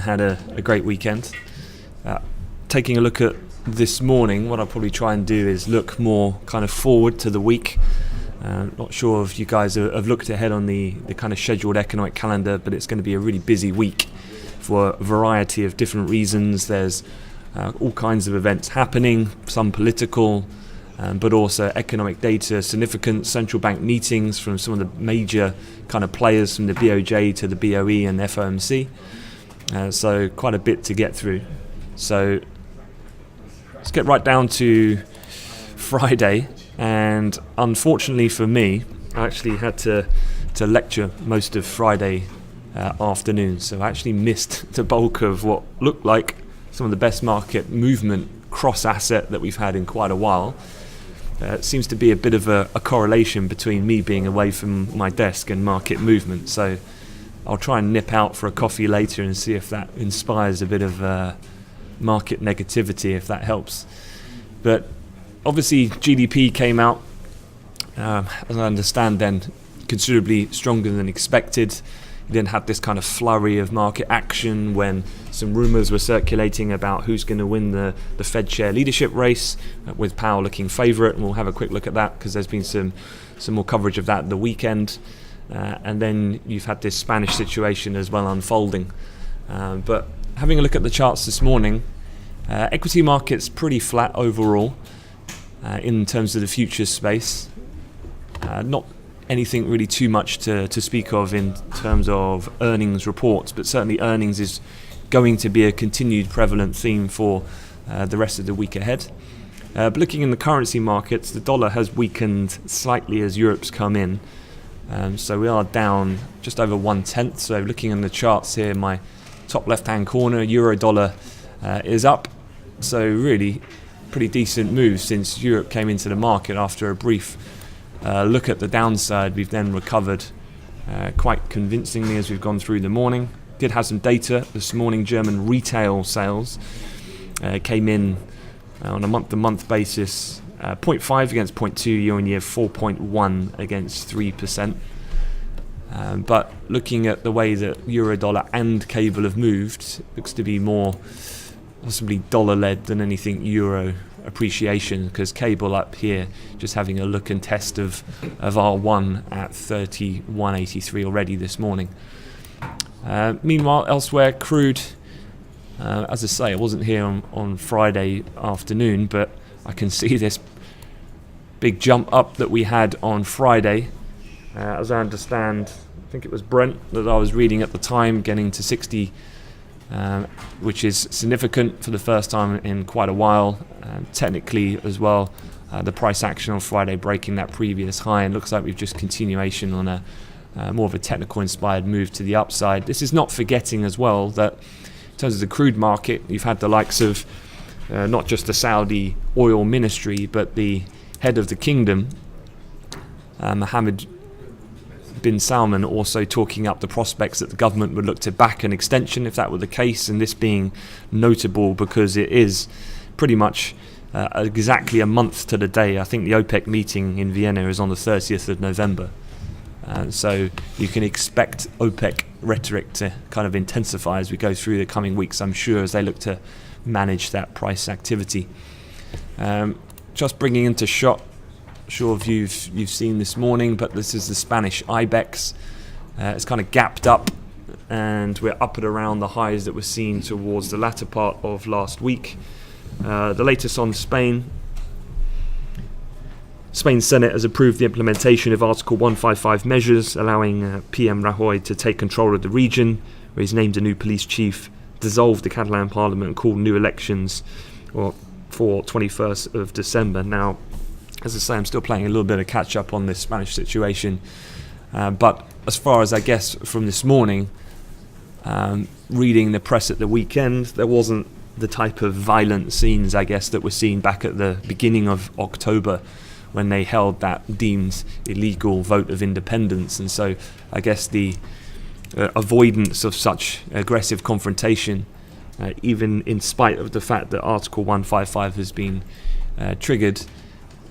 had a great weekend. Taking a look at this morning, what I'll probably try and do is look more kind of forward to the week. Not sure if you guys have looked ahead on the kind of scheduled economic calendar, but it's going to be a really busy week for a variety of different reasons. There's all kinds of events happening, some political, but also economic data, significant central bank meetings from some of the major kind of players, from the BOJ to the BOE and FOMC. So quite a bit to get through. So let's get right down to Friday. And unfortunately for me, I actually had to lecture most of Friday afternoon, so I actually missed the bulk of what looked like some of the best market movement cross-asset that we've had in quite a while. It seems to be a bit of a correlation between me being away from my desk and market movement, so I'll try and nip out for a coffee later and see if that inspires a bit of market negativity, if that helps. But obviously, GDP came out, as I understand then, considerably stronger than expected. You then had this kind of flurry of market action when some rumours were circulating about who's going to win the Fed chair leadership race, with Powell looking favourite, and we'll have a quick look at that because there's been some more coverage of that the weekend. And then you've had this Spanish situation as well unfolding. But having a look at the charts this morning, equity market's pretty flat overall. In terms of the futures space, not anything really too much to speak of in terms of earnings reports, but certainly earnings is going to be a continued prevalent theme for the rest of the week ahead. But looking in the currency markets, the dollar has weakened slightly as Europe's come in, so we are down just over 1/10. So looking in the charts here, my top left hand corner, euro dollar is up, so really pretty decent move since Europe came into the market. After a brief look at the downside, we've then recovered quite convincingly as we've gone through the morning. Did have some data this morning. German retail sales came in on a month-to-month basis, 0.5 against 0.2 year-on-year, 4.1 against 3%. But looking at the way that euro dollar and cable have moved, looks to be more possibly dollar-led than anything euro appreciation, because cable up here just having a look and test of R1 at 31.83 already this morning. Meanwhile, elsewhere, crude, as I say, I wasn't here on Friday afternoon, but I can see this big jump up that we had on Friday. As I understand, I think it was Brent that I was reading at the time, getting to 60, which is significant for the first time in quite a while. Technically as well, the price action on Friday breaking that previous high, and looks like we've just continuation on a more of a technical inspired move to the upside. This is not forgetting as well that in terms of the crude market, you've had the likes of not just the Saudi oil ministry, but the head of the kingdom, Mohammed bin Salman, also talking up the prospects that the government would look to back an extension if that were the case, and this being notable because it is pretty much exactly a month to the day. I think the OPEC meeting in Vienna is on the 30th of November. So you can expect OPEC rhetoric to kind of intensify as we go through the coming weeks, I'm sure, as they look to manage that price activity. Just bringing into shot, sure if you've seen this morning, but this is the Spanish IBEX. It's kind of gapped up, and we're up at around the highs that were seen towards the latter part of last week. The latest on Spain. Spain's Senate has approved the implementation of Article 155 measures, allowing PM Rajoy to take control of the region, where he's named a new police chief, dissolved the Catalan parliament, and called new elections for 21st of December. Now, as I say, I'm still playing a little bit of catch up on this Spanish situation, but as far as I guess from this morning, reading the press at the weekend, there wasn't the type of violent scenes, I guess, that were seen back at the beginning of October when they held that deemed illegal vote of independence. And so I guess the avoidance of such aggressive confrontation, even in spite of the fact that Article 155 has been triggered,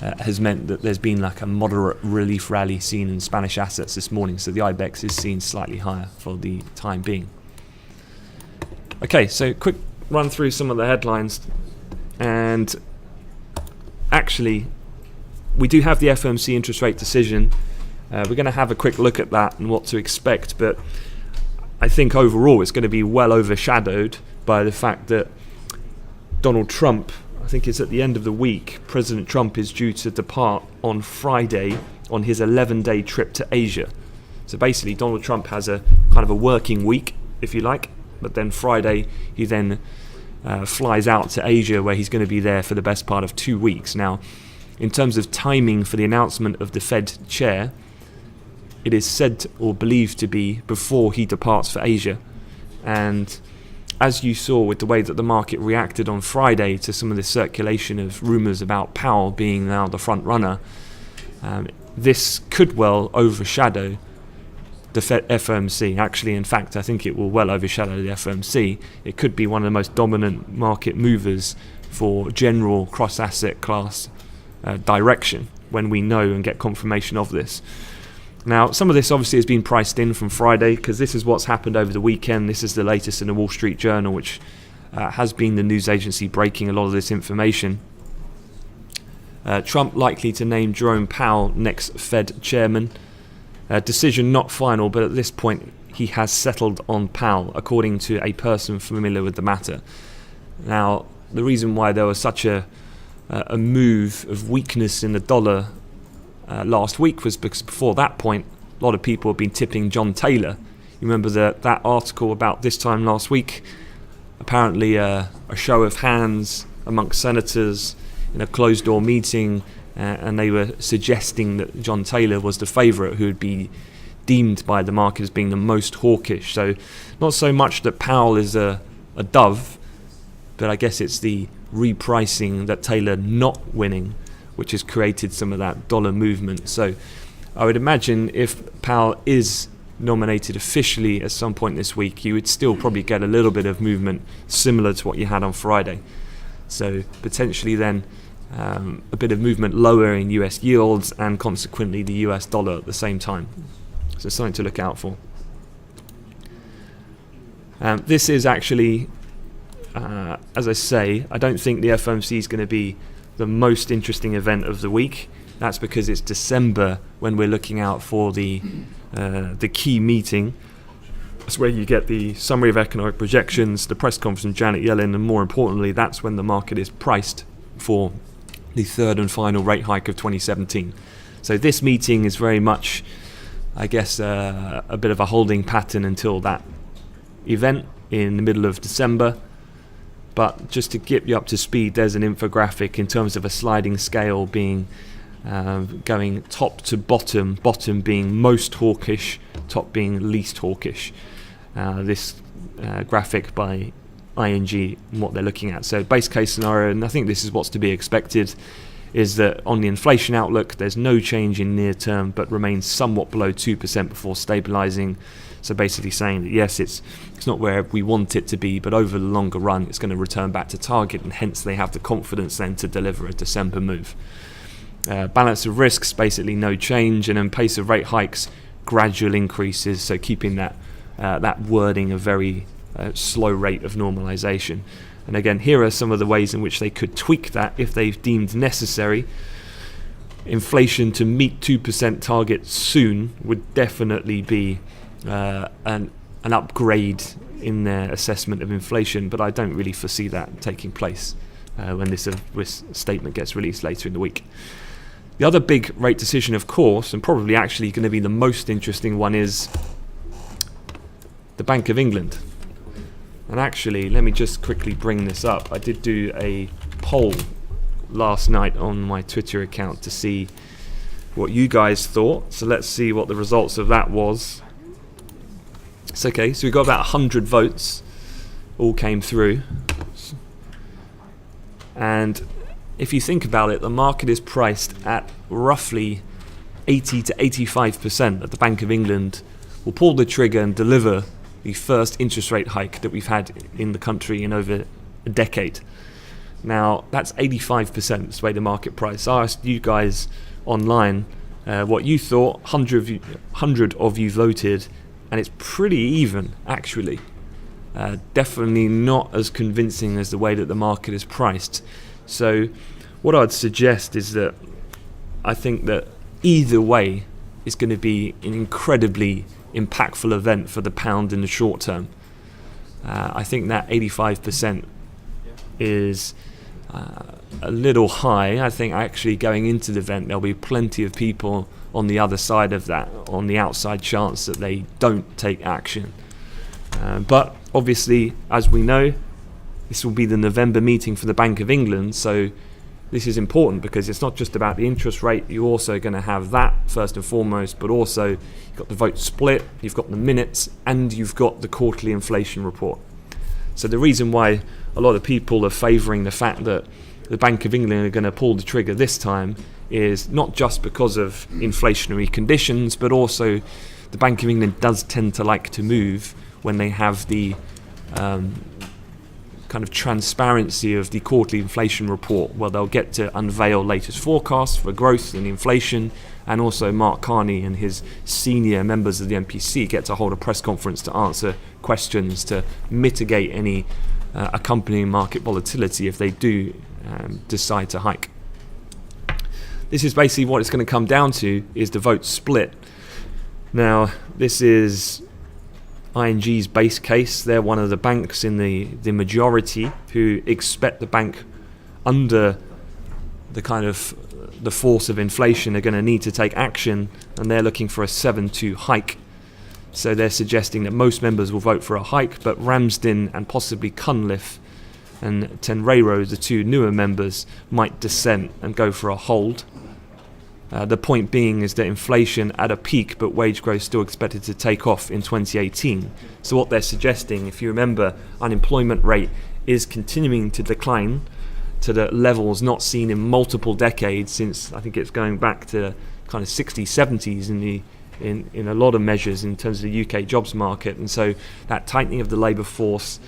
has meant that there's been like a moderate relief rally seen in Spanish assets this morning. So the IBEX is seen slightly higher for the time being. Okay, so quick run through some of the headlines. And actually, we do have the FOMC interest rate decision. We're going to have a quick look at that and what to expect. But I think overall it's going to be well overshadowed by the fact that Donald Trump, I think it's at the end of the week, President Trump is due to depart on Friday on his 11-day trip to Asia. So basically Donald Trump has a kind of a working week, if you like, but then Friday he then flies out to Asia, where he's going to be there for the best part of 2 weeks. Now, in terms of timing for the announcement of the Fed chair, it is said or believed to be before he departs for Asia. And as you saw with the way that the market reacted on Friday to some of the circulation of rumours about Powell being now the front runner, this could well overshadow the FOMC. Actually, in fact, I think it will well overshadow the FOMC. It could be one of the most dominant market movers for general cross-asset class direction when we know and get confirmation of this. Now, some of this obviously has been priced in from Friday, because this is what's happened over the weekend. This is the latest in the Wall Street Journal, which has been the news agency breaking a lot of this information. Trump likely to name Jerome Powell next Fed chairman. Decision not final, but at this point he has settled on Powell, according to a person familiar with the matter. Now, the reason why there was such a move of weakness in the dollar last week was because before that point a lot of people have been tipping John Taylor. You remember that article about this time last week? Apparently a show of hands amongst senators in a closed door meeting, and they were suggesting that John Taylor was the favourite, who would be deemed by the market as being the most hawkish. So not so much that Powell is a dove, but I guess it's the repricing that Taylor not winning which has created some of that dollar movement. So I would imagine if Powell is nominated officially at some point this week, you would still probably get a little bit of movement similar to what you had on Friday. So potentially then a bit of movement lower in US yields and consequently the US dollar at the same time. So something to look out for. This is actually, as I say, I don't think the FOMC is going to be the most interesting event of the week. That's because it's December when we're looking out for the key meeting. That's where you get the summary of economic projections, the press conference from Janet Yellen, and more importantly, that's when the market is priced for the third and final rate hike of 2017. So this meeting is very much, I guess, a bit of a holding pattern until that event in the middle of December. But just to get you up to speed, there's an infographic in terms of a sliding scale being going top to bottom, bottom being most hawkish, top being least hawkish. This graphic by ING and what they're looking at. So base case scenario, and I think this is what's to be expected, is that on the inflation outlook there's no change in near term but remains somewhat below 2% before stabilising. So basically saying that yes, it's not where we want it to be, but over the longer run it's going to return back to target, and hence they have the confidence then to deliver a December move. Balance of risks, basically no change, and then pace of rate hikes, gradual increases, so keeping that wording a very slow rate of normalisation. And again, here are some of the ways in which they could tweak that if they've deemed necessary. Inflation to meet 2% target soon would definitely be an upgrade in their assessment of inflation, but I don't really foresee that taking place when this statement gets released later in the week. The other big rate decision, of course, and probably actually going to be the most interesting one, is the Bank of England. And actually, let me just quickly bring this up. I did do a poll last night on my Twitter account to see what you guys thought. So let's see what the results of that was. It's okay, so we got about 100 votes, all came through. And if you think about it, the market is priced at roughly 80 to 85% that the Bank of England will pull the trigger and deliver the first interest rate hike that we've had in the country in over a decade. Now, that's 85%, that's the way the market price. I asked you guys online what you thought. 100 of you voted, and it's pretty even, actually. definitely not as convincing as the way that the market is priced. So what I'd suggest is that I think that either way is going to be an incredibly impactful event for the pound in the short term. I think that 85% is a little high. I think actually going into the event there'll be plenty of people on the other side of that, on the outside chance that they don't take action. But obviously, as we know, this will be the November meeting for the Bank of England, so this is important because it's not just about the interest rate. You're also going to have that first and foremost, but also you've got the vote split, you've got the minutes, and you've got the quarterly inflation report. So the reason why a lot of people are favouring the fact that the Bank of England are going to pull the trigger this time is not just because of inflationary conditions, but also the Bank of England does tend to like to move when they have the kind of transparency of the quarterly inflation report, where they'll get to unveil latest forecasts for growth and inflation, and also Mark Carney and his senior members of the MPC get to hold a press conference to answer questions to mitigate any accompanying market volatility if they do decide to hike. This is basically what it's going to come down to, is the vote split. Now, this is ING's base case. They're one of the banks in the majority who expect the bank, under the kind of the force of inflation, are going to need to take action, and they're looking for a 7-2 hike. So they're suggesting that most members will vote for a hike, but Ramsden and possibly Cunliffe and Tenreiro, the two newer members, might dissent and go for a hold. The point being is that inflation at a peak, but wage growth still expected to take off in 2018. So what they're suggesting, if you remember, unemployment rate is continuing to decline to the levels not seen in multiple decades, since I think it's going back to kind of 60s, 70s in a lot of measures in terms of the UK jobs market. And so that tightening of the labour force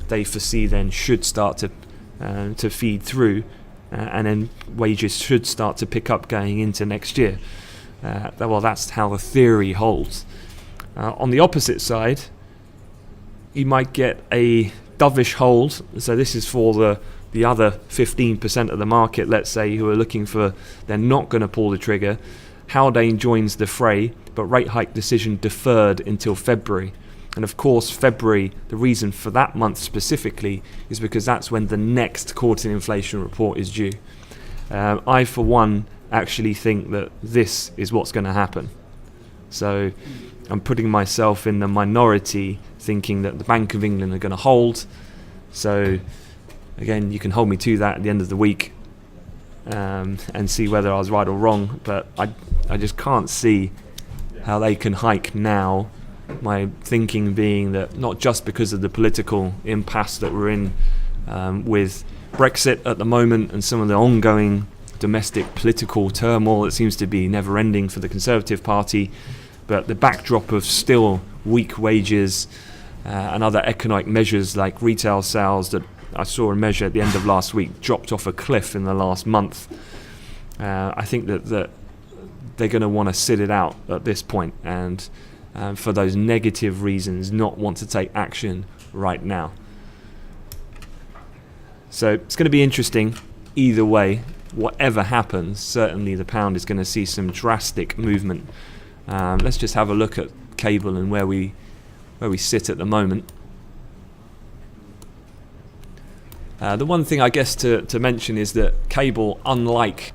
they foresee then should start to feed through. And then wages should start to pick up going into next year. Well, that's how the theory holds. On the opposite side, you might get a dovish hold. So this is for the other 15% of the market, let's say, who are looking for, they're not going to pull the trigger. Haldane joins the fray, but rate hike decision deferred until February. And of course, February, the reason for that month specifically is because that's when the next quarterly inflation report is due. I, for one, actually think that this is what's going to happen. So I'm putting myself in the minority, thinking that the Bank of England are going to hold. So again, you can hold me to that at the end of the week and see whether I was right or wrong. But I just can't see how they can hike now. My thinking being that not just because of the political impasse that we're in with Brexit at the moment and some of the ongoing domestic political turmoil that seems to be never ending for the Conservative Party, but the backdrop of still weak wages and other economic measures like retail sales that I saw a measure at the end of last week dropped off a cliff in the last month. I think that they're going to want to sit it out at this point, and for those negative reasons not want to take action right now. So it's going to be interesting either way. Whatever happens, certainly the pound is going to see some drastic movement. Let's just have a look at cable and where we sit at the moment. The one thing I guess to mention is that cable, unlike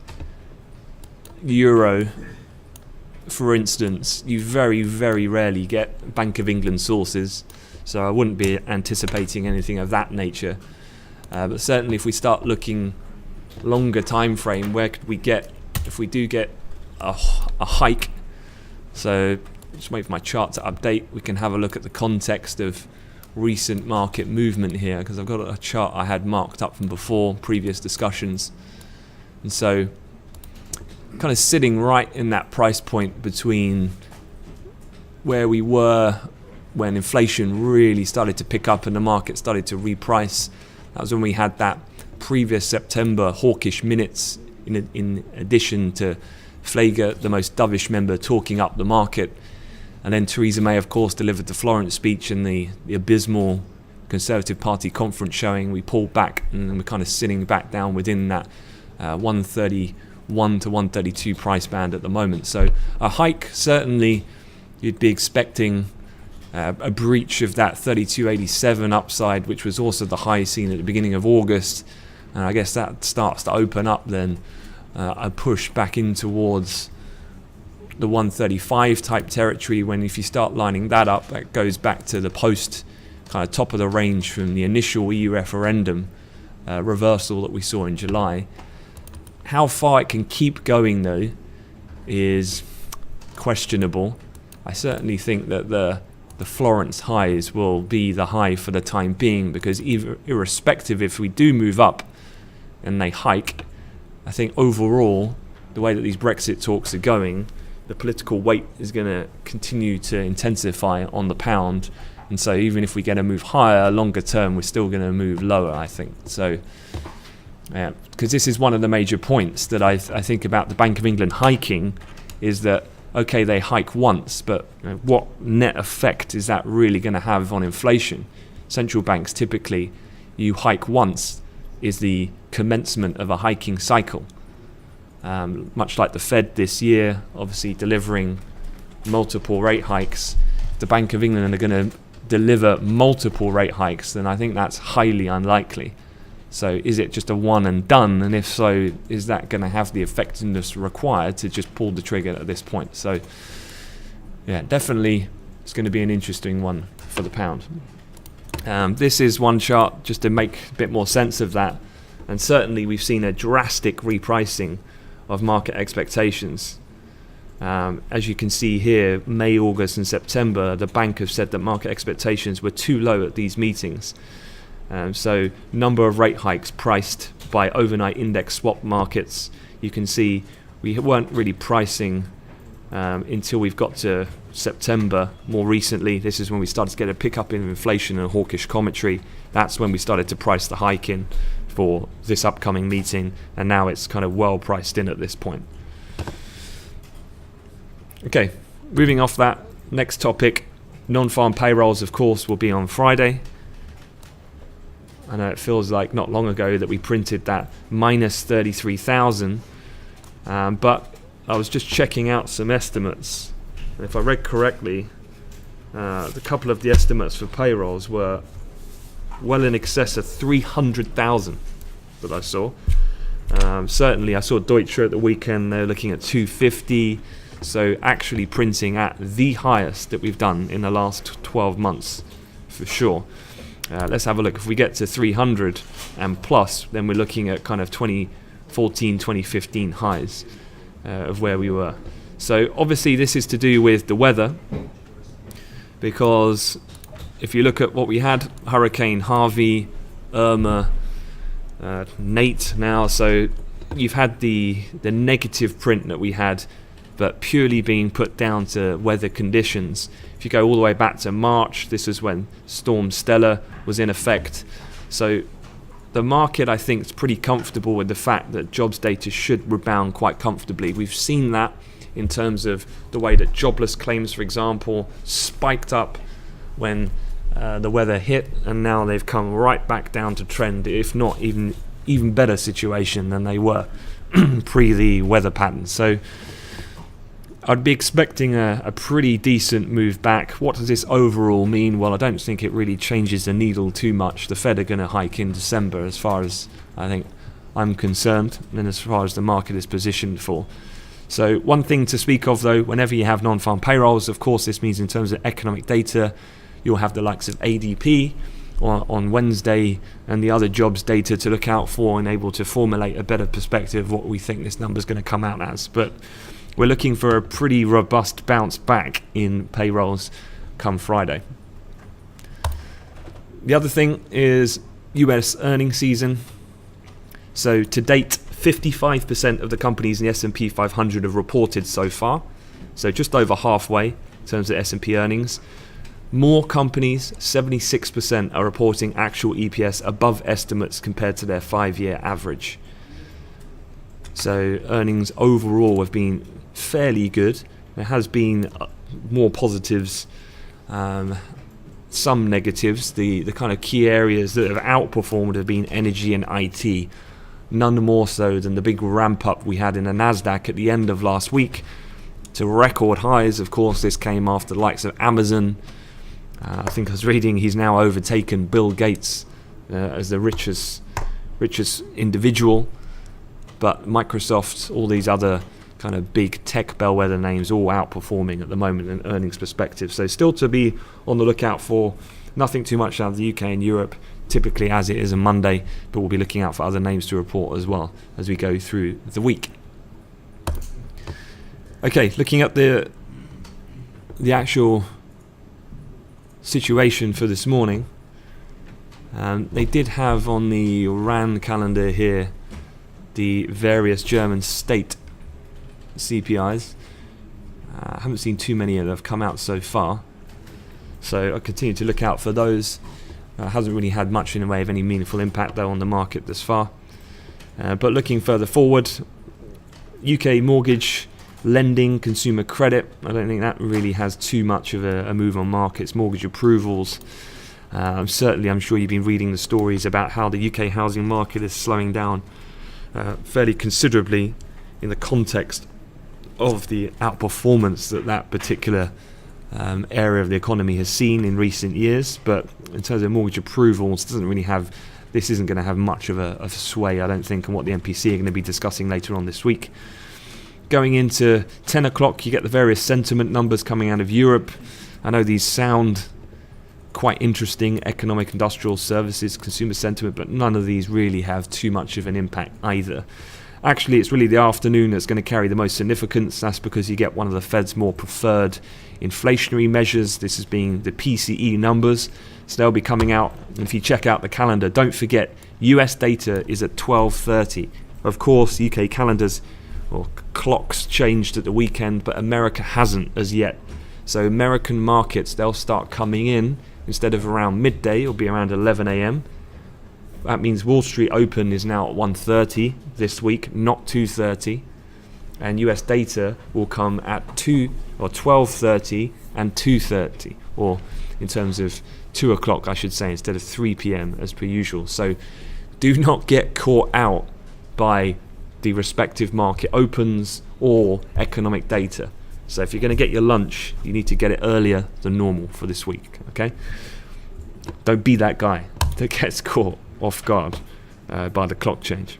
euro, for instance, you very, very rarely get Bank of England sources, so I wouldn't be anticipating anything of that nature. But certainly if we start looking longer time frame, where could we get, if we do get a hike? So just wait for my chart to update. We can have a look at the context of recent market movement here, because I've got a chart I had marked up from before, previous discussions. And so kind of sitting right in that price point between where we were when inflation really started to pick up and the market started to reprice. That was when we had that previous September hawkish minutes, in addition to Flager, the most dovish member, talking up the market. And then Theresa May, of course, delivered the Florence speech and the abysmal Conservative Party conference showing, we pulled back and we're kind of sitting back down within that 131 to 132 price band at the moment. So a hike, certainly you'd be expecting a breach of that 32.87 upside, which was also the high seen at the beginning of August. And I guess that starts to open up then a push back in towards the 135 type territory, when if you start lining that up, that goes back to the post kind of top of the range from the initial EU referendum reversal that we saw in July. How far it can keep going though is questionable. I certainly think that the Florence highs will be the high for the time being, because irrespective if we do move up and they hike, I think overall the way that these Brexit talks are going, the political weight is going to continue to intensify on the pound, and so even if we get a move higher longer term, we're still going to move lower, I think. So because this is one of the major points that I think about the Bank of England hiking, is that okay, they hike once, but what net effect is that really going to have on inflation? Central banks typically, you hike once is the commencement of a hiking cycle. Much like the Fed this year, obviously delivering multiple rate hikes. If the Bank of England are going to deliver multiple rate hikes, then I think that's highly unlikely. So is it just a one and done? And if so, is that going to have the effectiveness required to just pull the trigger at this point? So yeah, definitely it's going to be an interesting one for the pound. This is one chart just to make a bit more sense of that. And certainly we've seen a drastic repricing of market expectations. As you can see here, May, August and September, the bank have said that market expectations were too low at these meetings. So number of rate hikes priced by overnight index swap markets. You can see we weren't really pricing until we've got to September. More recently, this is when we started to get a pickup in inflation and hawkish commentary. That's when we started to price the hike in for this upcoming meeting, and now it's kind of well priced in at this point. Okay, moving off that, next topic, non-farm payrolls of course will be on Friday. I know it feels like not long ago that we printed that minus 33,000, but I was just checking out some estimates, and if I read correctly, a couple of the estimates for payrolls were well in excess of 300,000 that I saw. Certainly I saw Deutsche at the weekend, they're looking at 250, so actually printing at the highest that we've done in the last 12 months for sure. Let's have a look. If we get to 300 and plus, then we're looking at kind of 2014, 2015 highs of where we were. So obviously this is to do with the weather, because if you look at what we had, Hurricane Harvey, Irma, Nate now, so you've had the negative print that we had, but purely being put down to weather conditions. If you go all the way back to March, this is when Storm Stella was in effect. So the market, I think, is pretty comfortable with the fact that jobs data should rebound quite comfortably. We've seen that in terms of the way that jobless claims, for example, spiked up when the weather hit, and now they've come right back down to trend, if not even better situation than they were pre the weather pattern. So I'd be expecting a pretty decent move back. What does this overall mean? Well, I don't think it really changes the needle too much. The Fed are going to hike in December as far as I think I'm concerned, and as far as the market is positioned for. So one thing to speak of though, whenever you have non-farm payrolls, of course this means in terms of economic data, you'll have the likes of ADP on Wednesday and the other jobs data to look out for and able to formulate a better perspective of what we think this number is going to come out as. But we're looking for a pretty robust bounce back in payrolls come Friday. The other thing is US earnings season. So to date, 55% of the companies in the S&P 500 have reported so far. So just over halfway in terms of S&P earnings. More companies, 76%, are reporting actual EPS above estimates compared to their 5-year average. So earnings overall have been fairly good. There has been more positives some negatives. The kind of key areas that have outperformed have been energy and IT. None more so than the big ramp up we had in the Nasdaq at the end of last week to record highs. Of course, this came after the likes of Amazon. I think I was reading he's now overtaken Bill Gates as the richest individual. But Microsoft, all these other kind of big tech bellwether names, all outperforming at the moment in earnings perspective. So still to be on the lookout for. Nothing too much out of the UK and Europe, typically as it is on Monday, but we'll be looking out for other names to report as well as we go through the week. Okay, looking at the actual situation for this morning, they did have on the RAN calendar here the various German state CPIs. I haven't seen too many that have come out so far, so I continue to look out for those. Hasn't really had much in the way of any meaningful impact though on the market thus far. But looking further forward, UK mortgage lending, consumer credit, I don't think that really has too much of a move on markets. Mortgage approvals, certainly I'm sure you've been reading the stories about how the UK housing market is slowing down fairly considerably in the context of the outperformance that particular area of the economy has seen in recent years. But in terms of mortgage approvals, this isn't going to have much of a sway, I don't think, on what the MPC are going to be discussing later on this week. Going into 10 o'clock, you get the various sentiment numbers coming out of Europe. I know these sound quite interesting: economic, industrial, services, consumer sentiment, but none of these really have too much of an impact either. Actually, it's really the afternoon that's going to carry the most significance. That's because you get one of the Fed's more preferred inflationary measures. This is being the PCE numbers. So they'll be coming out. And if you check out the calendar, don't forget, US data is at 12:30. Of course, UK calendars or clocks changed at the weekend, but America hasn't as yet. So American markets, they'll start coming in instead of around midday, it'll be around 11 a.m. That means Wall Street Open is now at 1:30 this week, not 2:30. And US data will come at 12:30 and 2:30, or in terms of 2 o'clock, I should say, instead of 3 p.m. as per usual. So do not get caught out by the respective market opens or economic data. So if you're going to get your lunch, you need to get it earlier than normal for this week, okay? Don't be that guy that gets caught off guard by the clock change.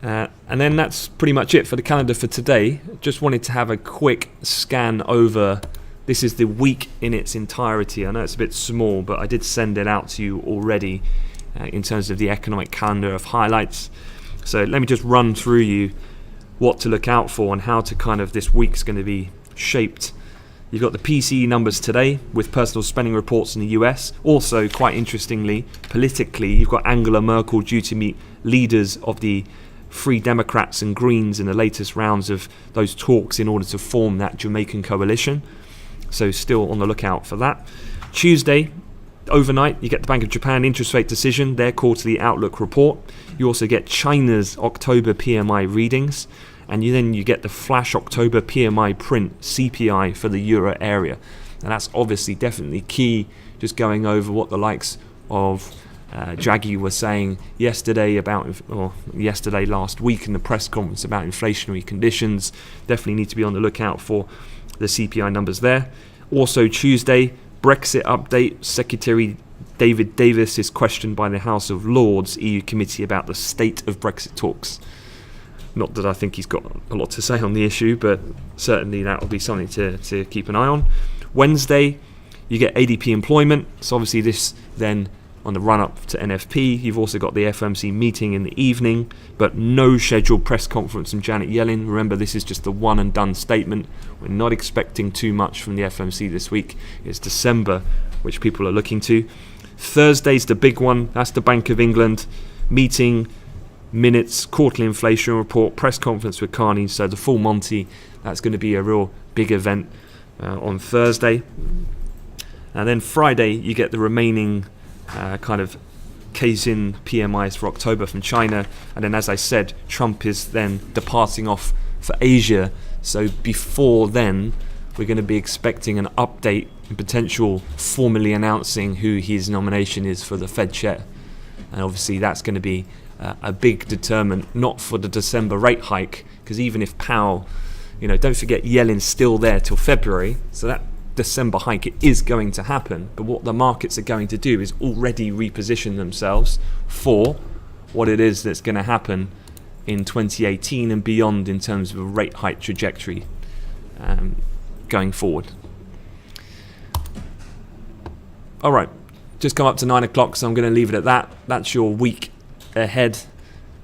And then that's pretty much it for the calendar for today. Just wanted to have a quick scan over. This is the week in its entirety. I know it's a bit small, but I did send it out to you already in terms of the economic calendar of highlights. So let me just run through you what to look out for and how to kind of this week's going to be shaped. You've got the PCE numbers today with personal spending reports in the US. Also, quite interestingly, politically, you've got Angela Merkel due to meet leaders of the Free Democrats and Greens in the latest rounds of those talks in order to form that Jamaican coalition. So still on the lookout for that. Tuesday, overnight, you get the Bank of Japan interest rate decision, their quarterly outlook report. You also get China's October PMI readings, and you get the flash October PMI print CPI for the euro area. And that's obviously definitely key, just going over what the likes of Draghi were saying yesterday last week in the press conference about inflationary conditions. Definitely need to be on the lookout for the CPI numbers there. Also Tuesday, Brexit update. Secretary David Davis is questioned by the House of Lords EU committee about the state of Brexit talks. Not that I think he's got a lot to say on the issue, but certainly that will be something to keep an eye on. Wednesday, you get ADP employment. So obviously this then on the run-up to NFP. You've also got the FOMC meeting in the evening, but no scheduled press conference from Janet Yellen. Remember, this is just the one and done statement. We're not expecting too much from the FOMC this week. It's December, which people are looking to. Thursday's the big one. That's the Bank of England meeting, minutes, quarterly inflation report, press conference with Carney. So the full Monty, that's going to be a real big event on Thursday. And then Friday, you get the remaining kind of case-in PMIs for October from China. And then, as I said, Trump is then departing off for Asia. So before then, we're going to be expecting an update potential formally announcing who his nomination is for the Fed chair. And obviously that's going to be a big determinant, not for the December rate hike, because even if Powell, don't forget Yellen's still there till February, so that December hike, it is going to happen. But what the markets are going to do is already reposition themselves for what it is that's going to happen in 2018 and beyond in terms of a rate hike trajectory going forward. All right, just come up to 9 o'clock, so I'm going to leave it at that. That's your week ahead.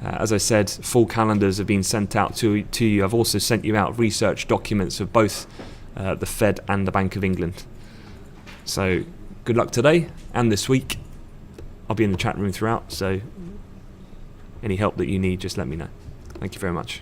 As I said, full calendars have been sent out to you. I've also sent you out research documents of both the Fed and the Bank of England. So good luck today and this week. I'll be in the chat room throughout, so any help that you need, just let me know. Thank you very much.